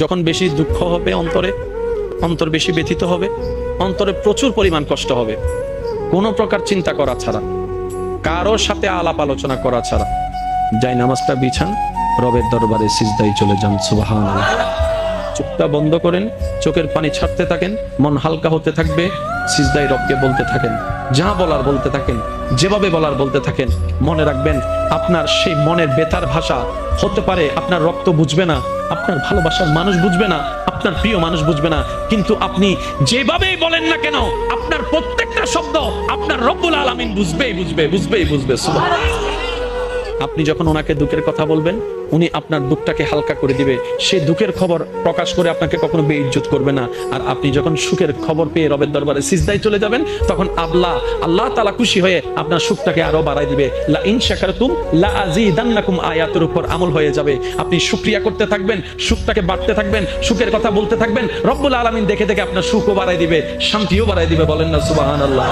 যখন বেশি দুঃখ হবে অন্তর বেশি ব্যথিত হবে, অন্তরে প্রচুর পরিমাণ কষ্ট হবে, কোনো প্রকার চিন্তা করা ছাড়া, কারোর সাথে আলাপ আলোচনা করা ছাড়া যাই নামাজটা বিছান, রবের দরবারে সিজদায় চলে যান। সুবহানাল্লাহ। চোখটা বন্ধ করেন, চোখের পানি ছাড়তে থাকেন, মন হালকা হতে থাকবে, সিজদায় রবকে বলতে থাকেন, যা বলার বলতে থাকেন, যেভাবে বলার বলতে থাকেন। মনে রাখবেন, আপনার সেই মনের ব্যথার ভাষা হতে পারে আপনার রক্ত বুঝবে না, আপনার ভালোবাসার মানুষ বুঝবে না, আপনার প্রিয় মানুষ বুঝবে না, কিন্তু আপনি যেভাবেই বলেন না কেন, আপনার প্রত্যেকটা শব্দ আপনার রব্বুল আলামিন বুঝবে। সুবহানাল্লাহ। আপনি যখন ওনাকে দুঃখের কথা বলবেন, উনি আপনার দুঃখটাকে হালকা করে দিবে। সেই দুঃখের খবর প্রকাশ করে আপনাকে কখনো বেইজ্জত করবে না। আর আপনি যখন সুখের খবর পেয়ে রবের দরবারে সিজদায় চলে যাবেন, তখন আল্লাহ তাআলা খুশি হয়ে আপনার সুখটাকে আরো বাড়ায় দিবে। লা ইন শাকারতুম লা আযীদান্নাকুম আয়াতের উপর আমল হয়ে যাবে। আপনি শুকরিয়া করতে থাকবেন, সুখটাকে বাড়তে থাকবেন, সুখের কথা বলতে থাকবেন, রব্বুল আলামিন দেখে দেখে আপনার সুখও বাড়ায় দিবে, শান্তিও বাড়ায় দিবে। বলেন না সুবহানাল্লাহ।